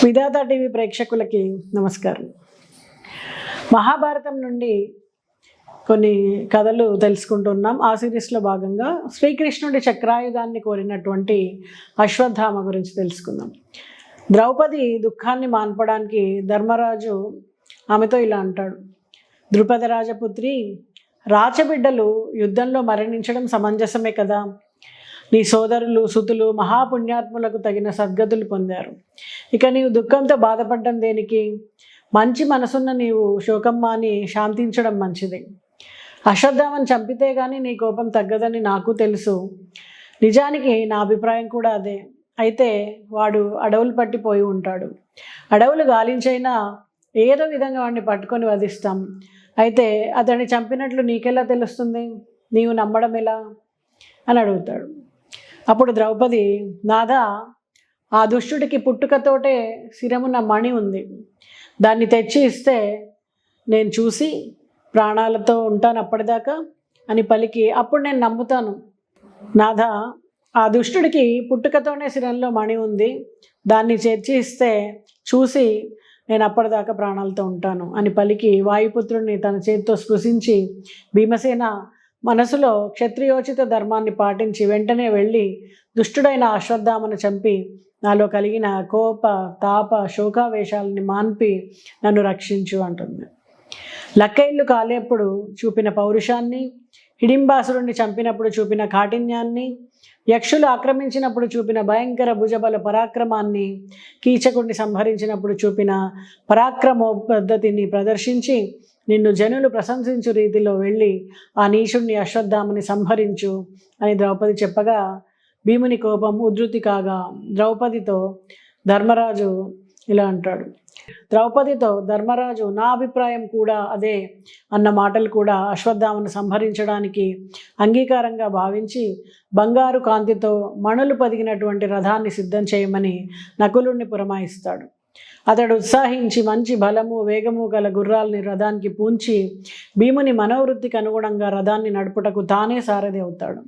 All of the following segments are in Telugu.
విధాత టీవీ ప్రేక్షకులకి నమస్కారం. మహాభారతం నుండి కొన్ని కథలు తెలుసుకుంటున్నాం. ఆ సిరీస్లో భాగంగా శ్రీకృష్ణుడి చక్రాయుధాన్ని కోరినటువంటి అశ్వత్థామ గురించి తెలుసుకుందాం. ద్రౌపది దుఃఖాన్ని మాన్పడానికి ధర్మరాజు ఆమెతో ఇలా అంటాడు: ద్రుపద రాజపుత్రి, రాచబిడ్డలు యుద్ధంలో మరణించడం సమంజసమే కదా. నీ సోదరులు సుతులు మహాపుణ్యాత్ములకు తగిన సద్గతులు పొందారు. ఇక నీవు దుఃఖంతో బాధపడడం దేనికి? మంచి మనసున్న నీవు శోకం మాని శాంతించడం మంచిది. అశ్వత్థామని చంపితే కానీ నీ కోపం తగ్గదని నాకు తెలుసు. నిజానికి నా అభిప్రాయం కూడా అదే. అయితే వాడు అడవులు పట్టిపోయి ఉంటాడు. అడవులు గాలించైనా ఏదో విధంగా వాడిని పట్టుకొని వధిస్తాం. అయితే అతన్ని చంపినట్లు నీకెలా తెలుస్తుంది? నీవు నమ్మడం ఎలా అని అడుగుతాడు. అప్పుడు ద్రౌపది, నాథ, ఆ దుష్టుడికి పుట్టుకతోటే శిరమున మణి ఉంది. దాన్ని తెచ్చి ఇస్తే నేను చూసి ప్రాణాలతో ఉంటాను అప్పటిదాకా అని పలికి, అప్పుడు నేను నమ్ముతాను. నాథ, ఆ దుష్టుడికి పుట్టుకతోనే శిరంలో మణి ఉంది. దాన్ని తెచ్చి ఇస్తే చూసి నేను అప్పటిదాకా ప్రాణాలతో ఉంటాను అని పలికి వాయుపుత్రుడిని తన చేతితో స్పృశించి భీమసేన మనసులో క్షత్రియోచిత ధర్మాన్ని పాటించి వెంటనే వెళ్ళి దుష్టుడైన అశ్వత్థామను చంపి నాలో కలిగిన కోప తాప శోకావేశాలని మాన్పి నన్ను రక్షించు అంటుంది. లక్కయిల్లు కాలేప్పుడు చూపిన పౌరుషాన్ని, హిడింబాసురుణ్ణి చంపినప్పుడు చూపిన కాఠిన్యాన్ని, యక్షులు ఆక్రమించినప్పుడు చూపిన భయంకర భుజబల పరాక్రమాన్ని, కీచకుడిని సంహరించినప్పుడు చూపిన పరాక్రమోపద్ధతిని ప్రదర్శించి నిన్ను జనులు ప్రశంసించు రీతిలో వెళ్ళి ఆ నీచుణ్ణి అశ్వత్థామని సంహరించు అని ద్రౌపది చెప్పగా భీముని కోపం ఉధృతి కాగా ద్రౌపదితో ధర్మరాజు ఇలా అంటాడు. ద్రౌపదితో ధర్మరాజు నా అభిప్రాయం కూడా అదే అన్న మాటలు కూడా అశ్వత్థామను సంహరించడానికి అంగీకారంగా భావించి బంగారు కాంతితో మణులు పదిగినటువంటి రథాన్ని సిద్ధం చేయమని నకులుణ్ణి పురమాయిస్తాడు. అతడు ఉత్సాహించి మంచి బలము వేగము గల గుర్రాలని రథానికి పూంచి భీముని మనోవృత్తికి అనుగుణంగా రథాన్ని నడుపుటకు తానే సారథి అవుతాడు.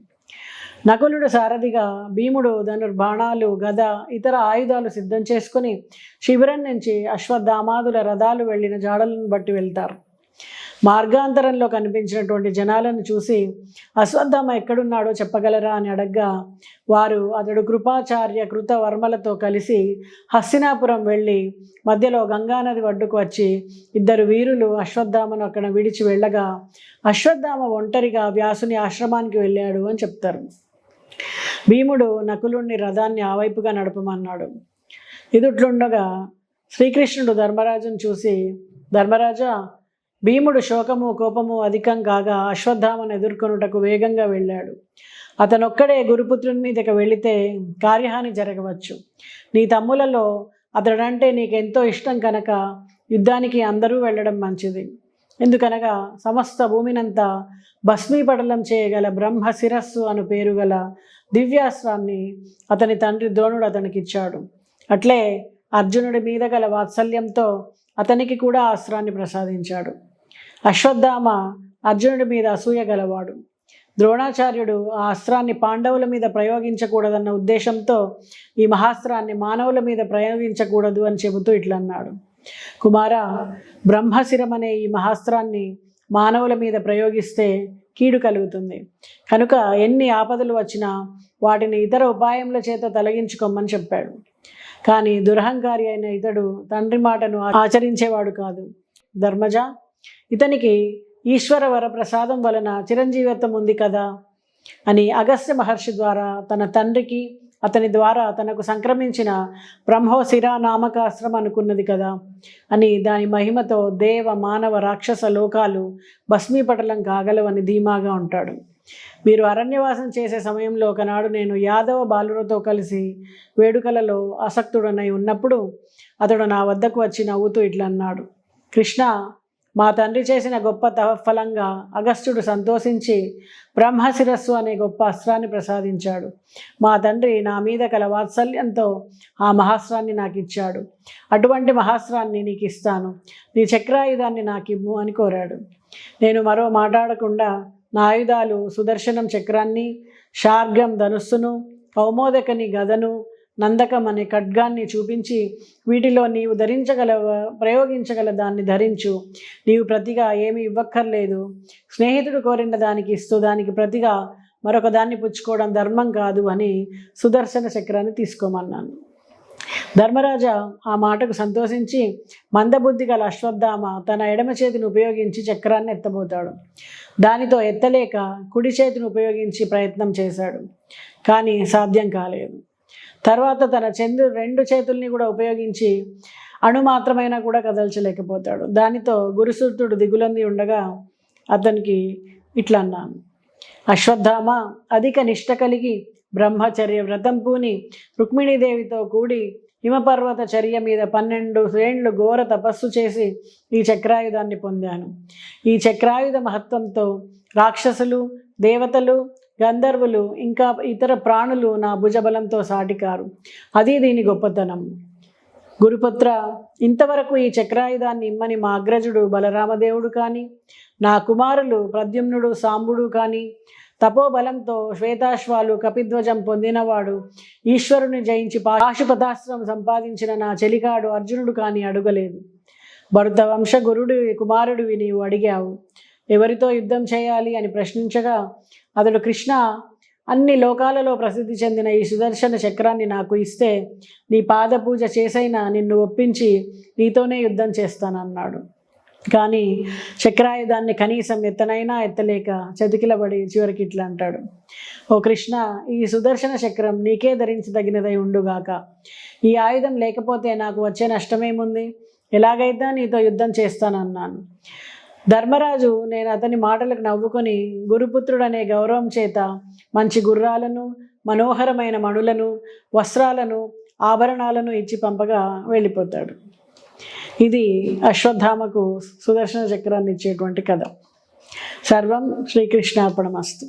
నకులుడు సారథిగా, భీముడు ధనుర్బాణాలు గద ఇతర ఆయుధాలు సిద్ధం చేసుకుని శిబిరం నుంచి అశ్వత్థామాదుల రథాలు వెళ్ళిన జాడలను బట్టి వెళ్తారు. మార్గాంతరంలో కనిపించినటువంటి జనాలను చూసి అశ్వత్థామ ఎక్కడున్నాడో చెప్పగలరా అని అడగ్గా వారు అతడు కృపాచార్య కృతవర్మలతో కలిసి హస్తినాపురం వెళ్ళి మధ్యలో గంగానది ఒడ్డుకు వచ్చి ఇద్దరు వీరులు అశ్వత్థామను అక్కడ విడిచి వెళ్ళగా అశ్వత్థామ ఒంటరిగా వ్యాసుని ఆశ్రమానికి వెళ్ళాడు అని చెప్తారు. భీముడు నకులుణ్ణి రథాన్ని ఆ వైపుగా నడపమన్నాడు. ఇదిట్లుండగా శ్రీకృష్ణుడు ధర్మరాజును చూసి, ధర్మరాజా, భీముడు శోకము కోపము అధికం కాగా అశ్వత్థామను ఎదుర్కొనుటకు వేగంగా వెళ్ళాడు. అతనొక్కడే గురుపుత్రుని మీదకి వెళితే కార్యహాని జరగవచ్చు. నీ తమ్ములలో అతడంటే నీకెంతో ఇష్టం కనుక యుద్ధానికి అందరూ వెళ్ళడం మంచిది. ఎందుకనగా సమస్త భూమినంతా భస్మీపటలం చేయగల బ్రహ్మ శిరస్సు అను పేరు గల దివ్యాస్త్రాన్ని అతని తండ్రి ద్రోణుడు అతనికిచ్చాడు. అట్లే అర్జునుడి మీద గల వాత్సల్యంతో అతనికి కూడా అస్త్రాన్ని ప్రసాదించాడు. అశ్వత్థామ అర్జునుడి మీద అసూయ గలవాడు. ద్రోణాచార్యుడు ఆ అస్త్రాన్ని పాండవుల మీద ప్రయోగించకూడదన్న ఉద్దేశంతో ఈ మహాస్త్రాన్ని మానవుల మీద ప్రయోగించకూడదు అని చెబుతూ ఇట్లా అన్నాడు: కుమార, బ్రహ్మశిరం అనే ఈ మహాస్త్రాన్ని మానవుల మీద ప్రయోగిస్తే కీడు కలుగుతుంది. కనుక ఎన్ని ఆపదలు వచ్చినా వాటిని ఇతర ఉపాయముల చేత తొలగించుకోమని చెప్పాడు. కానీ దురహంకారి అయిన ఇతడు తండ్రి మాటను ఆచరించేవాడు కాదు. ధర్మజ, ఇతనికి ఈశ్వర వరప్రసాదం వలన చిరంజీవిత్వం ఉంది కదా అని అగస్త్య మహర్షి ద్వారా తన తండ్రికి అతని ద్వారా తనకు సంక్రమించిన బ్రహ్మోశిరా నామకాస్త్రం అనుకున్నది కదా అని దాని మహిమతో దేవ మానవ రాక్షస లోకాలు భస్మీపటలం కాగలవని ధీమాగా ఉంటాడు. మీరు అరణ్యవాసం చేసే సమయంలో ఒకనాడు నేను యాదవ బాలులతో కలిసి వేడుకలలో ఆసక్తుడనై ఉన్నప్పుడు అతడు నా వద్దకు వచ్చి నవ్వుతూ ఇట్లా అన్నాడు: కృష్ణ, మా తండ్రి చేసిన గొప్ప తపఫలంగా అగస్త్యుడు సంతోషించి బ్రహ్మశిరస్సు అనే గొప్ప అస్త్రాన్ని ప్రసాదించాడు. మా తండ్రి నా మీద కల వాత్సల్యంతో ఆ మహాస్త్రాన్ని నాకు ఇచ్చాడు. అటువంటి మహాస్త్రాన్ని నీకు ఇస్తాను. నీ చక్రాయుధాన్ని నాకు ఇవ్వు అని కోరాడు. నేను మరో మాట్లాడకుండా నా ఆయుధాలు సుదర్శనం చక్రాన్ని, శార్గం ధనుస్సును, కౌమోదకని గదను, నందకం అనే ఖడ్గాన్ని చూపించి, వీటిలో నీవు ప్రయోగించగల దాన్ని ధరించు. నీవు ప్రతిగా ఏమీ ఇవ్వక్కర్లేదు. స్నేహితుడు కోరిన దానికి ఇస్తూ దానికి ప్రతిగా మరొక దాన్ని పుచ్చుకోవడం ధర్మం కాదు అని సుదర్శన చక్రాన్ని తీసుకోమన్నాను. ధర్మరాజా ఆ మాటకు సంతోషించి మందబుద్ధి గల అశ్వత్థామ తన ఎడమ చేతిని ఉపయోగించి చక్రాన్ని ఎత్తబోతాడు. దానితో ఎత్తలేక కుడి చేతిని ఉపయోగించి ప్రయత్నం చేశాడు, కానీ సాధ్యం కాలేదు. తర్వాత తన రెండు చేతుల్ని కూడా ఉపయోగించి అణుమాత్రమైనా కూడా కదల్చలేకపోతాడు. దానితో గురుసూతుడు దిగులంది ఉండగా అతనికి ఇట్లా అన్నాను: అశ్వత్థామ, అధిక నిష్ట కలిగి బ్రహ్మచర్య వ్రతం పూని రుక్మిణీదేవితో కూడి హిమపర్వత చర్య మీద 12 ఏండ్లు ఘోర తపస్సు చేసి ఈ చక్రాయుధాన్ని పొందాను. ఈ చక్రాయుధ మహత్వంతో రాక్షసులు, దేవతలు, గంధర్వులు ఇంకా ఇతర ప్రాణులు నా భుజబలంతో సాటికారు. అది దీని గొప్పతనం. గురుపుత్ర, ఇంతవరకు ఈ చక్రాయుధాన్ని ఇమ్మని మా అగ్రజుడు బలరామదేవుడు కానీ, నా కుమారులు ప్రద్యుమ్నుడు, సాంబుడు కానీ, తపోబలంతో శ్వేతాశ్వాలు కపిధ్వజం పొందినవాడు, ఈశ్వరుని జయించి పాశుపతాస్త్రం సంపాదించిన నా చెలికాడు అర్జునుడు కానీ అడగలేదు. భరత వంశ గురుడు కుమారుడివి నీవు అడిగావు, ఎవరితో యుద్ధం చేయాలి అని ప్రశ్నించగా అతడు, కృష్ణ, అన్ని లోకాలలో ప్రసిద్ధి చెందిన ఈ సుదర్శన చక్రాన్ని నాకు ఇస్తే నీ పాద పూజ చేసైనా నిన్ను ఒప్పించి నీతోనే యుద్ధం చేస్తానన్నాడు. కానీ చక్రాయుధాన్ని కనీసం ఎత్తనైనా ఎత్తలేక చతికిలబడి చివరికి ఇట్లా అంటాడు: ఓ కృష్ణ, ఈ సుదర్శన చక్రం నీకే ధరించదగినదై ఉండుగాక. ఈ ఆయుధం లేకపోతే నాకు వచ్చే నష్టమేముంది? ఎలాగైతే నీతో యుద్ధం చేస్తానన్నాను. ధర్మరాజు నేను అతని మాటలకు నవ్వుకొని గురుపుత్రుడనే గౌరవం చేత మంచి గుర్రాలను, మనోహరమైన మణులను, వస్త్రాలను, ఆభరణాలను ఇచ్చి పంపగా వెళ్ళిపోతాడు. ఇది అశ్వత్థామకు సుదర్శన చక్రాన్ని ఇచ్చేటువంటి కథ. సర్వం శ్రీకృష్ణార్పణమస్తు.